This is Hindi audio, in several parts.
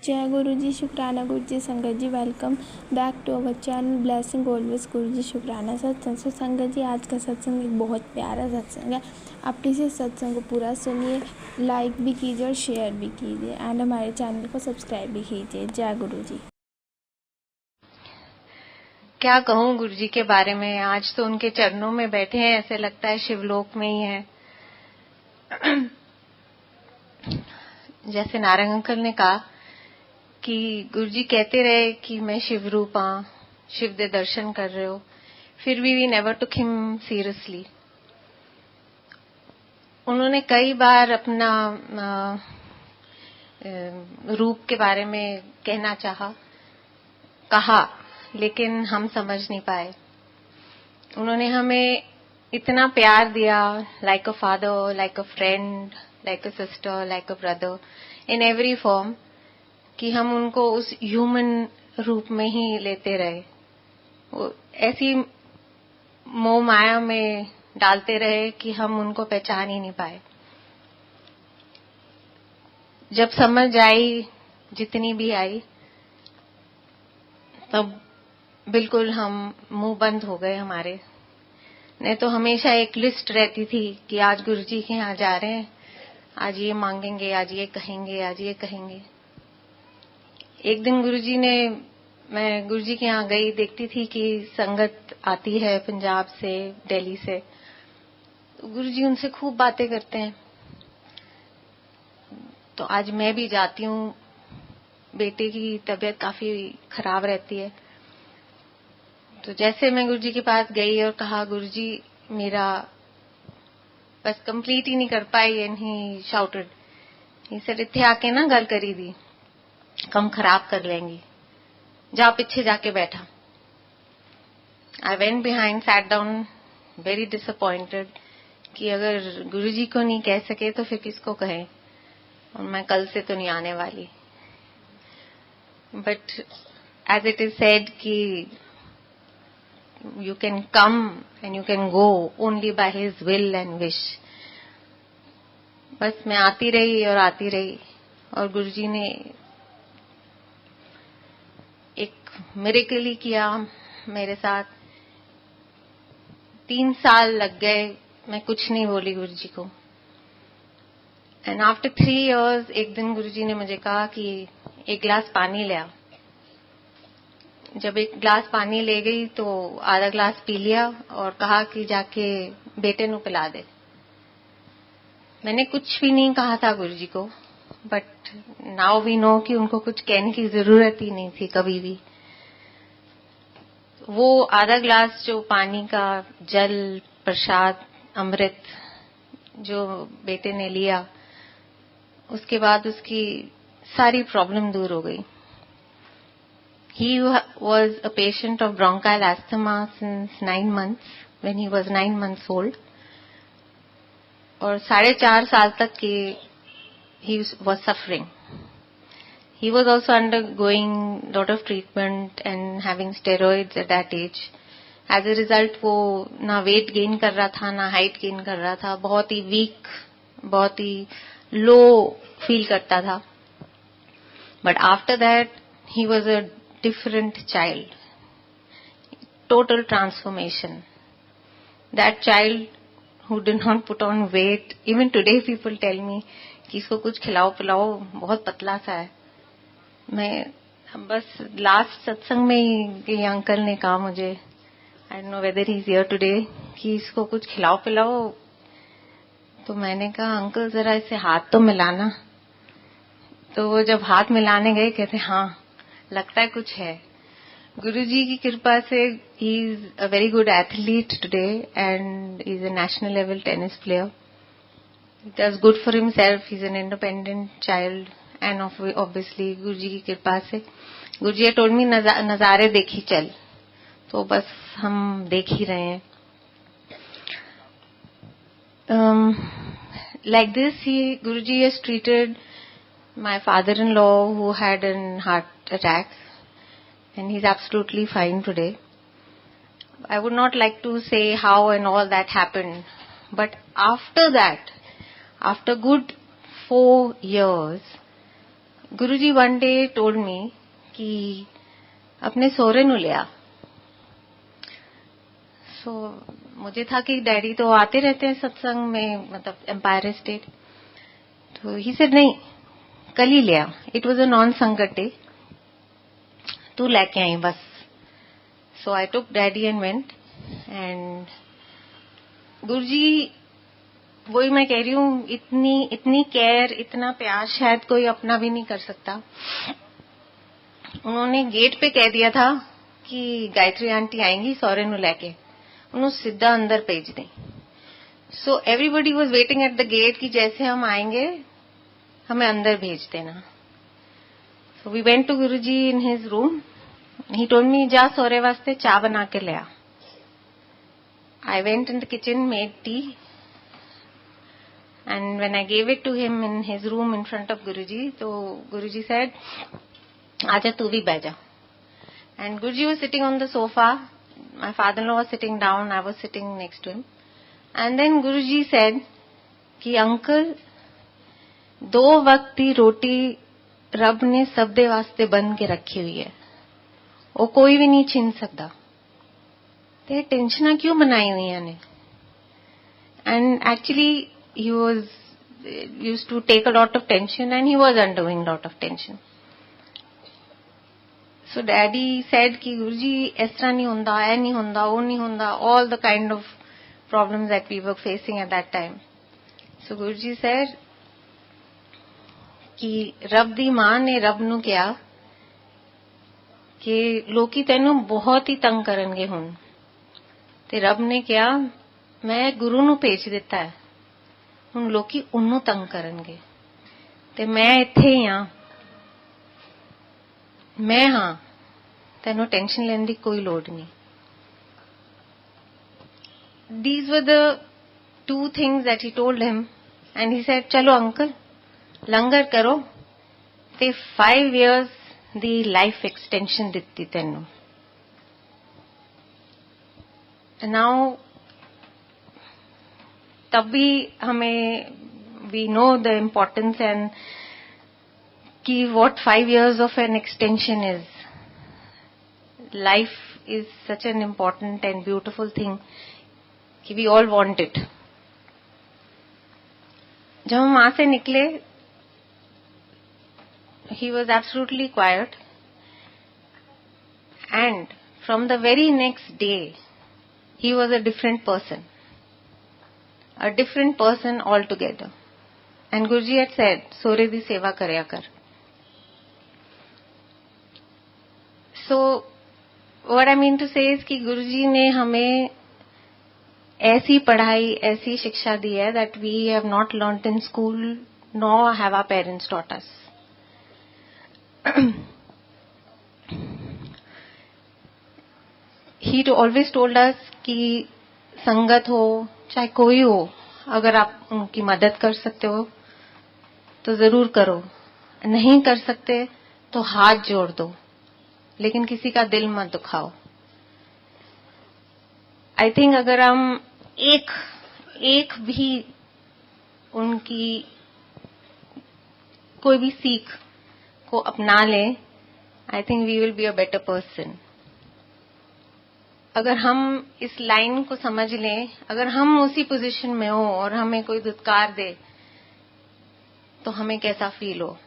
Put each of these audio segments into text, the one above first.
जय गुरु जी, शुक्राना गुरु जी। संगत ji welcome back to our channel blessing always. Guru ji शुक्राना सत्संग। सो संगत जी, आज का सत्संग एक बहुत प्यारा सत्संग है। आप प्लीज़ इस सत्संग को पूरा सुनिए, लाइक भी कीजिए और शेयर भी कीजिए एंड हमारे चैनल को सब्सक्राइब भी कीजिए। जय गुरु जी। क्या कहूँ गुरु जी के बारे में। आज तो उनके चरणों में बैठे हैं, ऐसे लगता है शिवलोक में ही है। जैसे नारंग अंकल ने कहा कि गुरुजी कहते रहे कि मैं शिव रूप हाँ, शिव दे दर्शन कर रहे हो, फिर भी we never took him seriously. उन्होंने कई बार अपना रूप के बारे में कहना कहा, लेकिन हम समझ नहीं पाए। उन्होंने हमें इतना प्यार दिया, like a father, like a friend, like a sister, like a brother, in every form, कि हम उनको उस ह्यूमन रूप में ही लेते रहे। वो ऐसी मोह माया में डालते रहे कि हम उनको पहचान ही नहीं पाए। जब समझ आई, जितनी भी आई, तब बिल्कुल हम मुंह बंद हो गए हमारे। नहीं तो हमेशा एक लिस्ट रहती थी कि आज गुरुजी के यहाँ जा रहे हैं, आज ये मांगेंगे, आज ये कहेंगे, आज ये कहेंगे। एक दिन मैं गुरुजी के यहाँ गई, देखती थी कि संगत आती है पंजाब से, दिल्ली से। तो गुरुजी उनसे खूब बातें करते हैं। तो आज मैं भी जाती हूँ। बेटे की तबीयत काफी खराब रहती है। तो जैसे मैं गुरुजी के पास गई और कहा, गुरुजी मेरा बस कंप्लीट ही नहीं कर पाई, and he shouted, he said इत्थे आके ना गल करी दी, कम खराब कर लेंगी, जा पीछे जाके बैठा। I went behind, sat down, very disappointed कि अगर गुरुजी को नहीं कह सके तो फिर किसको कहें, और मैं कल से तो नहीं आने वाली। But as it is said कि you can come and you can go only by his will and wish। बस मैं आती रही और आती रही, और गुरुजी ने एक मिरेकल ही किया मेरे साथ। 3 साल लग गए, मैं कुछ नहीं बोली गुरुजी को। एंड आफ्टर 3 years एक दिन गुरुजी ने मुझे कहा कि एक गिलास पानी ले आ। जब एक गिलास पानी ले गई तो आधा गिलास पी लिया और कहा कि जाके बेटे नु पिला दे। मैंने कुछ भी नहीं कहा था गुरुजी को, बट नाउ वी नो कि उनको कुछ कहने की जरूरत ही नहीं थी कभी भी। वो आधा गिलास जो पानी का जल, प्रसाद, अमृत जो बेटे ने लिया, उसके बाद उसकी सारी प्रॉब्लम दूर हो गई। He was a patient of bronchial asthma since 9 months, when he was 9 months old. और 4.5 साल तक he was suffering. He was also undergoing lot of treatment and having steroids at that age. As a result, वो ना weight gain कर रहा था, ना height gain कर रहा था, बहुत ही weak, बहुत ही low feel करता था। But after that, he was a different child, total transformation. That child who did not put on weight, even today people tell me कि इसको कुछ खिलाओ पिलाओ, बहुत पतला सा है। मैं बस लास्ट सत्संग में ही ये अंकल ने कहा मुझे, I don't know whether he is here today, कि इसको कुछ खिलाओ पिलाओ। तो मैंने कहा अंकल जरा इसे हाथ तो मिलाना। तो वो जब हाथ मिलाने गए, कहते हाँ लगता है कुछ है। गुरुजी की कृपा से he is a very good athlete today and is a national level tennis player. He does good for himself, he is an independent child, and obviously Guruji की कृपा से। गुरुजी टोल्ड मी नजारे देखी चल, तो बस हम देख ही रहे हैं। Like this, Guruji has treated my father-in-law who had an heart attack, and he's absolutely fine today. I would not like to say how and all that happened, but after that, after good 4 years, Guruji one day told me कि अपने सोहरे नु ले आ। सो मुझे था कि डैडी तो आते रहते हैं सत्संग में, मतलब एम्पायर स्टेट। तो ही सेड नहीं, कल ही ले आ। इट वाज अ नॉन संगत डे, तू लेके आई बस। सो आई टुक डैडी एंड वेंट। एंड गुरुजी, वही मैं कह रही हूँ, इतनी केयर, इतना प्यार शायद कोई अपना भी नहीं कर सकता। उन्होंने गेट पे कह दिया था कि गायत्री आंटी आएंगी सौरे नु लेके, उन्होंने सीधा अंदर भेज दें। So everybody was waiting at the gate कि जैसे हम आएंगे हमें अंदर भेज देना। So we went to Guruji in his room. He told me, जा सौरे वास्ते चाय बना के ले आ। I went in the kitchen, made tea, and when I gave it to him in his room in front of Guruji, so Guruji said, "Aja tu bhi baih ja." And Guruji was sitting on the sofa, my father-in-law was sitting down, I was sitting next to him. And then Guruji said कि अंकल, 2 वक्त की रोटी रब ने सब दे वास्ते बन के रखी हुई है, वो कोई भी नहीं छीन सकता, ते टेंशन क्यों बनाई हुई है? And actually he was used to take a lot of tension and he was undergoing a lot of tension. So daddy said कि गुरुजी इस तरह नहीं होता, ऐ नहीं होता, वो नहीं होता, all the kind of problems that we were facing at that time. So Guruji said कि रब दी मां ने रब नू कहा कि लोकी तैनू बहुत ही तंग करनगे हुण, ते रब ने कहा मैं गुरु नू भेज दिता है, हुण लोकी उन्नू तंग करनगे, ते मैं इत्थे ही हां, मैं हां, तैनू टेंशन लेने दी कोई लोड़ नहीं। These were the 2 things that he told him, and he said, चलो अंकल लंगर करो, ते 5 years दी लाइफ एक्सटेंशन दित्ती तैनू। Now तब भी हमें we know the importance and कि what 5 years of an extension is. Life is such an important and beautiful thing कि वी ऑल वांट इट। जब हम वहां से निकले, he was absolutely quiet, and from the very next day he was a different person, a different person altogether. And Guruji had said, सोरे दी सेवा करया कर. So what I mean to say is कि गुरुजी ने हमें ऐसी पढ़ाई, ऐसी शिक्षा दी है that we have not learnt in school, nor have our parents taught us. He always told us कि संगत हो चाहे कोई हो, अगर आप उनकी मदद कर सकते हो तो जरूर करो, नहीं कर सकते तो हाथ जोड़ दो, लेकिन किसी का दिल मत दुखाओ। आई थिंक अगर हम एक भी उनकी कोई भी सीख को अपना लें, I think we will be a better person. अगर हम इस लाइन को समझ लें, अगर हम उसी पोजीशन में हो और हमें कोई धुतकार दे तो हमें कैसा फील हो।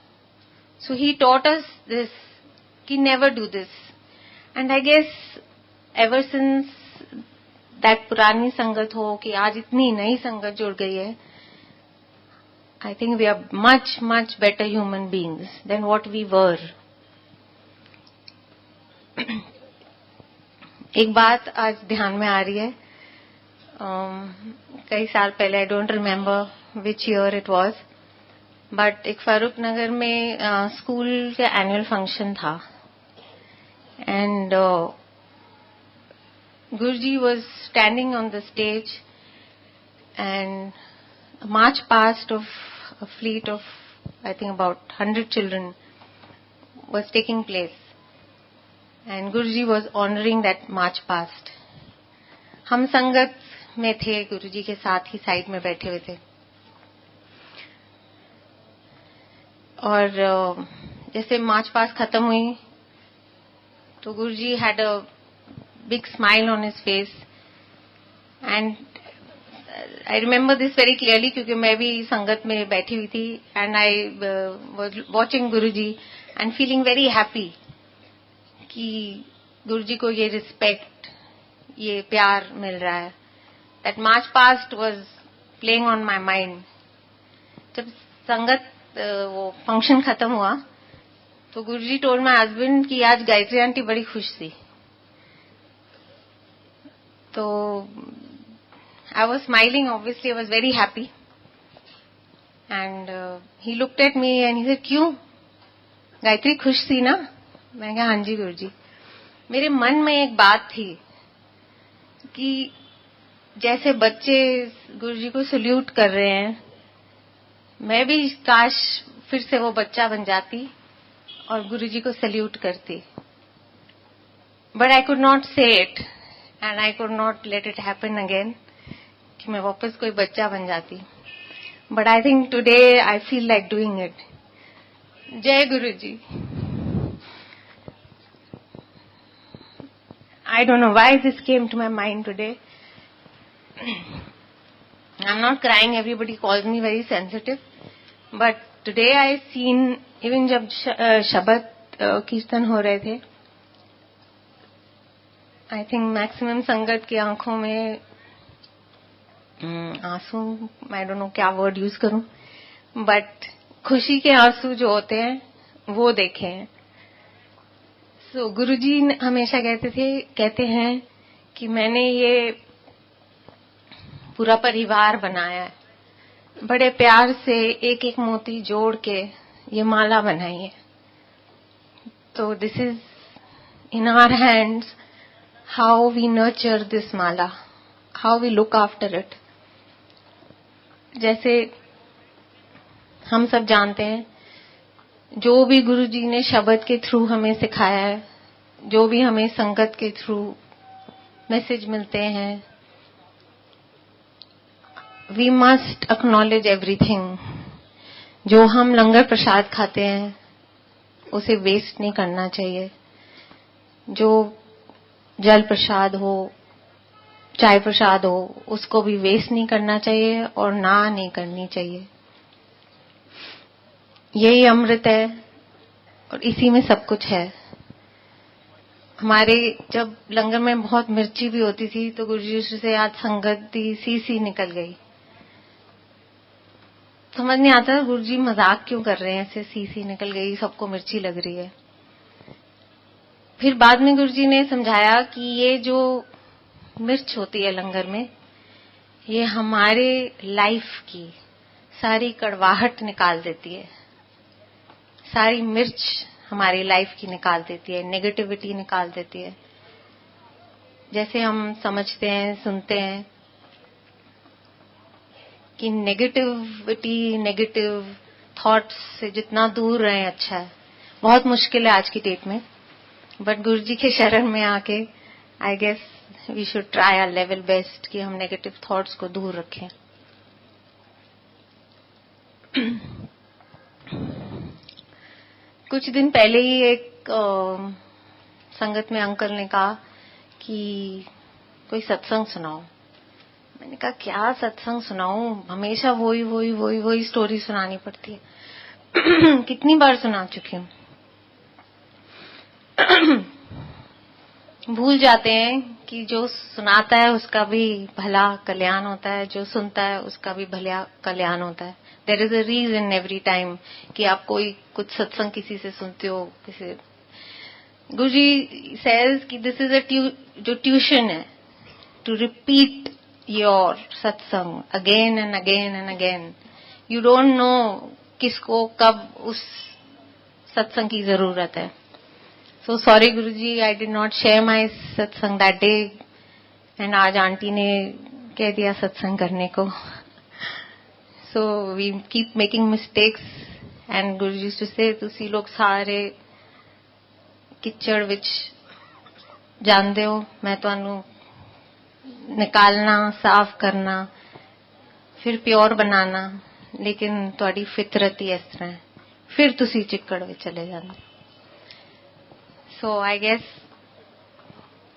So he taught us this कि never do this, and I guess ever since that पुरानी संगत हो कि आज इतनी नई संगत जुड़ गई है, I think we are much much better human beings than what we were. एक बात आज ध्यान में आ रही है, कई साल पहले, I don't remember which year it was, but एक फारूक नगर में स्कूल का एनुअल फंक्शन था, and Guruji was standing on the stage and march past of a fleet of I think about 100 children was taking place. And Guruji was honoring that march past. हम संगत में थे, गुरुजी के साथ ही साइड में बैठे हुए थे, और जैसे मार्च पास्ट खत्म हुई तो Guruji had a big smile on his face and I remember this very clearly क्योंकि मैं भी संगत में बैठी हुई थी and I was watching Guruji and feeling very happy कि गुरुजी को ये रिस्पेक्ट, ये प्यार मिल रहा है. That march past was playing on my mind. जब संगत वो फंक्शन खत्म हुआ तो गुरुजी टोल्ड माय हस्बैंड कि आज गायत्री आंटी बड़ी खुश थी. तो I was smiling, obviously I was very happy and he looked at me and he said, क्यों गायत्री खुश थी ना? मैं कहा हाँ जी गुरुजी. मेरे मन में एक बात थी कि जैसे बच्चे गुरुजी को सल्यूट कर रहे हैं, मैं भी काश फिर से वो बच्चा बन जाती और गुरुजी को सल्यूट करती. बट आई कुड नॉट से it and I could not let it happen again कि मैं वापस कोई बच्चा बन जाती. But I think today I feel like doing it. जय गुरुजी. I don't know why this came to my mind today. I'm not crying, everybody calls me very sensitive. But today I seen, even जब शबद कीर्तन हो रहे थे, I think maximum संगत की आंखों में आंसू, I don't know क्या word use करूं, but खुशी के आंसू जो होते हैं वो देखे हैं. तो गुरुजी हमेशा कहते हैं कि मैंने ये पूरा परिवार बनाया है, बड़े प्यार से एक एक मोती जोड़ के ये माला बनाई है. तो this is in our hands how we nurture this माला, how we look after it. जैसे हम सब जानते हैं, जो भी गुरुजी ने शब्द के थ्रू हमें सिखाया है, जो भी हमें संगत के थ्रू मैसेज मिलते हैं, वी मस्ट एक्नॉलेज एवरीथिंग. जो हम लंगर प्रसाद खाते हैं उसे वेस्ट नहीं करना चाहिए. जो जल प्रसाद हो, चाय प्रसाद हो, उसको भी वेस्ट नहीं करना चाहिए और ना नहीं करनी चाहिए. यही अमृत है और इसी में सब कुछ है. हमारे जब लंगर में बहुत मिर्ची भी होती थी तो गुरुजी से आज संगत दी सी निकल गई. समझ नहीं आता गुरुजी मजाक क्यों कर रहे हैं, ऐसे सी निकल गई, सबको मिर्ची लग रही है. फिर बाद में गुरुजी ने समझाया कि ये जो मिर्च होती है लंगर में, ये हमारे लाइफ की सारी कड़वाहट निकाल देती है. सारी मिर्च हमारी लाइफ की निकाल देती है, नेगेटिविटी निकाल देती है. जैसे हम समझते हैं, सुनते हैं कि नेगेटिविटी, नेगेटिव थॉट्स से जितना दूर रहें अच्छा है. बहुत मुश्किल है आज की डेट में, बट गुरुजी के शरण में आके I guess we should try our level best कि हम नेगेटिव थॉट्स को दूर रखें. कुछ दिन पहले ही एक संगत में अंकल ने कहा कि कोई सत्संग सुनाओ. मैंने कहा क्या सत्संग सुनाऊं, हमेशा वही स्टोरी सुनानी पड़ती है. कितनी बार सुना चुकी हूं. भूल जाते हैं कि जो सुनाता है उसका भी भला कल्याण होता है, जो सुनता है उसका भी भला कल्याण होता है. There is a reason every time कि आप कोई कुछ सत्संग किसी से सुनते हो. किसी गुरुजी सेज कि दिस इज अ जो ट्यूशन है, टू रिपीट योर सत्संग again and again and again. You don't know किसको कब उस सत्संग की जरूरत है. So sorry Guruji, I did not share my satsang that day and आज आंटी ने कह दिया सत्संग करने को. So we keep making mistakes and Guruji used to say ਤੁਸੀਂ ਲੋਕ ਸਾਰੇ ਕਿਚੜ ਵਿੱਚ ਜਾਂਦੇ ਹੋ, मैं ਤੁਹਾਨੂੰ निकालना, साफ करना, फिर प्योर बनाना, लेकिन ਤੁਹਾਡੀ ਫਿਤਰਤ ਹੀ ਇਸ ਤਰ੍ਹਾਂ है. फिर तुसी चिक्कड़ में चले जाते। सो आई गेस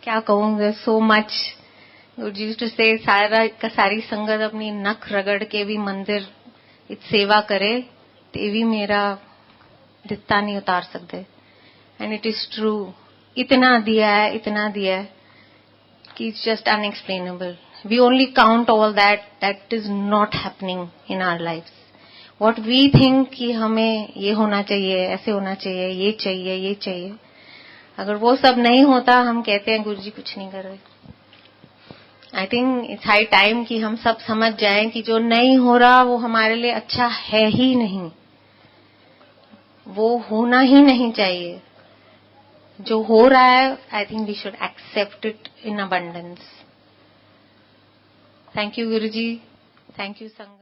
क्या कहूँ, so much Guru ji to से सारी संगत अपनी नख रगड़ के भी मंदिर सेवा करे ते भी मेरा दित्ता नहीं उतार सकते। एंड इट इज ट्रू, इतना दिया है कि it's just unexplainable. We only count all that is not happening in our life. What we think कि हमें ये होना चाहिए, ऐसे होना चाहिए, ये चाहिए, अगर वो सब नहीं होता, हम कहते हैं गुरु जी कुछ नहीं कर रहे। I think it's high time कि हम सब समझ जाएं कि जो नहीं हो रहा वो हमारे लिए अच्छा है ही नहीं, वो होना ही नहीं चाहिए। जो हो रहा है, I think we should accept it in abundance. Thank you Guru ji, thank you संगत।